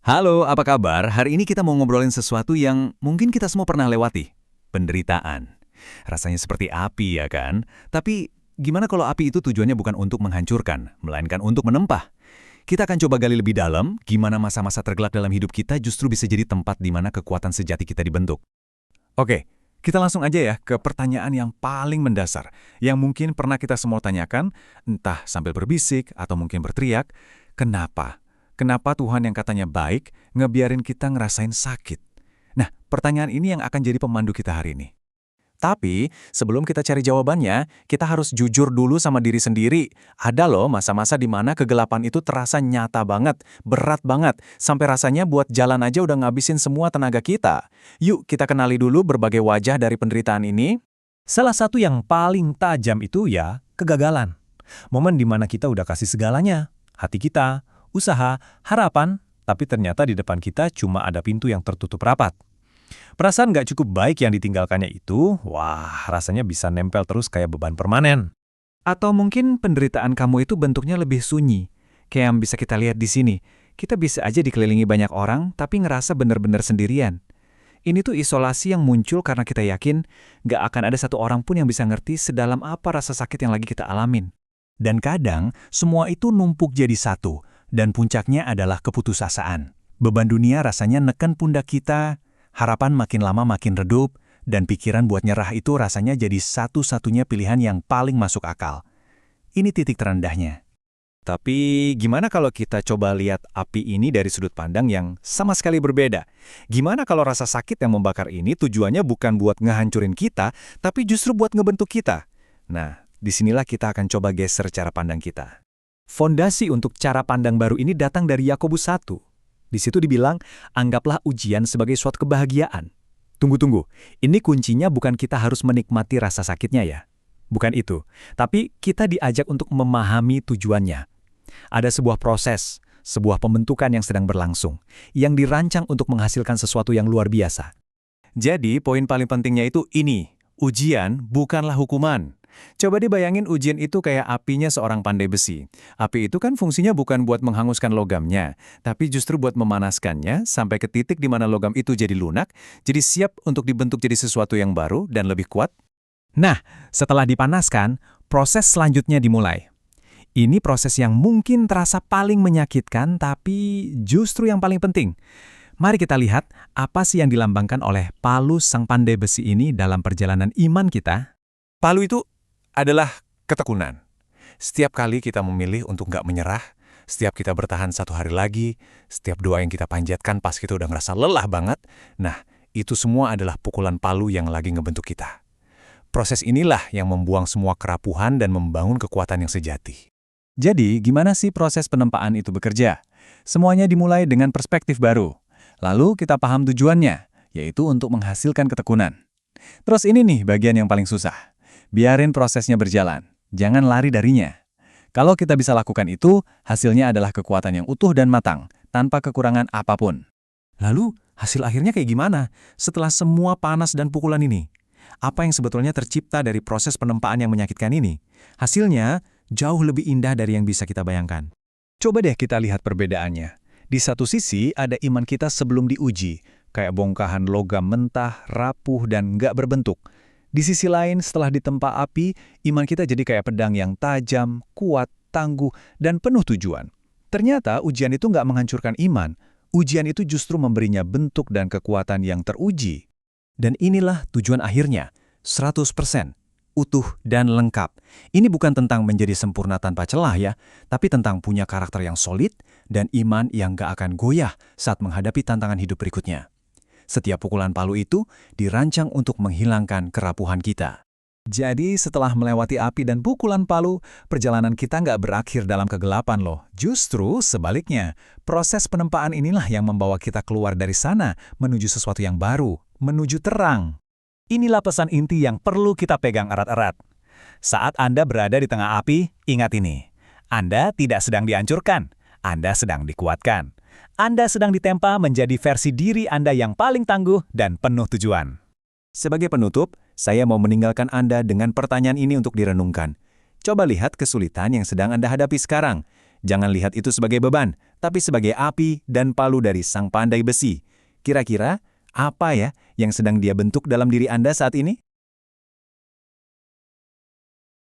Halo, apa kabar? Hari ini kita mau ngobrolin sesuatu yang mungkin kita semua pernah lewati. Penderitaan. Rasanya seperti api, ya kan? Tapi gimana kalau api itu tujuannya bukan untuk menghancurkan, melainkan untuk menempah? Kita akan coba gali lebih dalam, gimana masa-masa tergelap dalam hidup kita justru bisa jadi tempat di mana kekuatan sejati kita dibentuk. Oke, kita langsung aja ya ke pertanyaan yang paling mendasar, yang mungkin pernah kita semua tanyakan, entah sambil berbisik atau mungkin berteriak, kenapa? Kenapa Tuhan yang katanya baik, ngebiarin kita ngerasain sakit? Nah, pertanyaan ini yang akan jadi pemandu kita hari ini. Tapi, sebelum kita cari jawabannya, kita harus jujur dulu sama diri sendiri. Ada loh masa-masa di mana kegelapan itu terasa nyata banget, berat banget, sampai rasanya buat jalan aja udah ngabisin semua tenaga kita. Yuk kita kenali dulu berbagai wajah dari penderitaan ini. Salah satu yang paling tajam itu ya kegagalan. Momen di mana kita udah kasih segalanya, hati kita, usaha, harapan, tapi ternyata di depan kita cuma ada pintu yang tertutup rapat. Perasaan nggak cukup baik yang ditinggalkannya itu, wah rasanya bisa nempel terus kayak beban permanen. Atau mungkin penderitaan kamu itu bentuknya lebih sunyi. Kayak yang bisa kita lihat di sini. Kita bisa aja dikelilingi banyak orang, tapi ngerasa bener-bener sendirian. Ini tuh isolasi yang muncul karena kita yakin nggak akan ada satu orang pun yang bisa ngerti sedalam apa rasa sakit yang lagi kita alamin. Dan kadang, semua itu numpuk jadi satu, dan puncaknya adalah keputusasaan. Beban dunia rasanya neken pundak kita, harapan makin lama makin redup, dan pikiran buat nyerah itu rasanya jadi satu-satunya pilihan yang paling masuk akal. Ini titik terendahnya. Tapi gimana kalau kita coba lihat api ini dari sudut pandang yang sama sekali berbeda? Gimana kalau rasa sakit yang membakar ini tujuannya bukan buat ngehancurin kita, tapi justru buat ngebentuk kita? Nah, disinilah kita akan coba geser cara pandang kita. Fondasi untuk cara pandang baru ini datang dari Yakobus 1. Di situ dibilang, anggaplah ujian sebagai suatu kebahagiaan. Tunggu, ini kuncinya bukan kita harus menikmati rasa sakitnya ya. Bukan itu, tapi kita diajak untuk memahami tujuannya. Ada sebuah proses, sebuah pembentukan yang sedang berlangsung, yang dirancang untuk menghasilkan sesuatu yang luar biasa. Jadi, poin paling pentingnya itu ini, ujian bukanlah hukuman. Coba dibayangin ujian itu kayak apinya seorang pandai besi. Api itu kan fungsinya bukan buat menghanguskan logamnya, tapi justru buat memanaskannya sampai ke titik di mana logam itu jadi lunak, jadi siap untuk dibentuk jadi sesuatu yang baru dan lebih kuat. Nah, setelah dipanaskan, proses selanjutnya dimulai. Ini proses yang mungkin terasa paling menyakitkan, tapi justru yang paling penting. Mari kita lihat apa sih yang dilambangkan oleh palu sang pandai besi ini dalam perjalanan iman kita. Palu itu adalah ketekunan. Setiap kali kita memilih untuk nggak menyerah, setiap kita bertahan satu hari lagi, setiap doa yang kita panjatkan pas kita udah ngerasa lelah banget, nah itu semua adalah pukulan palu yang lagi ngebentuk kita. Proses inilah yang membuang semua kerapuhan dan membangun kekuatan yang sejati. Jadi, gimana sih proses penempaan itu bekerja? Semuanya dimulai dengan perspektif baru. Lalu kita paham tujuannya, yaitu untuk menghasilkan ketekunan. Terus ini nih bagian yang paling susah. Biarin prosesnya berjalan, jangan lari darinya. Kalau kita bisa lakukan itu, hasilnya adalah kekuatan yang utuh dan matang, tanpa kekurangan apapun. Lalu, hasil akhirnya kayak gimana setelah semua panas dan pukulan ini? Apa yang sebetulnya tercipta dari proses penempaan yang menyakitkan ini? Hasilnya jauh lebih indah dari yang bisa kita bayangkan. Coba deh kita lihat perbedaannya. Di satu sisi ada iman kita sebelum diuji, kayak bongkahan logam mentah, rapuh, dan nggak berbentuk. Di sisi lain, setelah ditempa api, iman kita jadi kayak pedang yang tajam, kuat, tangguh, dan penuh tujuan. Ternyata ujian itu nggak menghancurkan iman. Ujian itu justru memberinya bentuk dan kekuatan yang teruji. Dan inilah tujuan akhirnya, 100%, utuh dan lengkap. Ini bukan tentang menjadi sempurna tanpa celah ya, tapi tentang punya karakter yang solid dan iman yang nggak akan goyah saat menghadapi tantangan hidup berikutnya. Setiap pukulan palu itu dirancang untuk menghilangkan kerapuhan kita. Jadi setelah melewati api dan pukulan palu, perjalanan kita nggak berakhir dalam kegelapan loh. Justru sebaliknya, proses penempaan inilah yang membawa kita keluar dari sana menuju sesuatu yang baru, menuju terang. Inilah pesan inti yang perlu kita pegang erat-erat. Saat Anda berada di tengah api, ingat ini. Anda tidak sedang dihancurkan, Anda sedang dikuatkan. Anda sedang ditempa menjadi versi diri Anda yang paling tangguh dan penuh tujuan. Sebagai penutup, saya mau meninggalkan Anda dengan pertanyaan ini untuk direnungkan. Coba lihat kesulitan yang sedang Anda hadapi sekarang. Jangan lihat itu sebagai beban, tapi sebagai api dan palu dari sang pandai besi. Kira-kira apa ya yang sedang dia bentuk dalam diri Anda saat ini?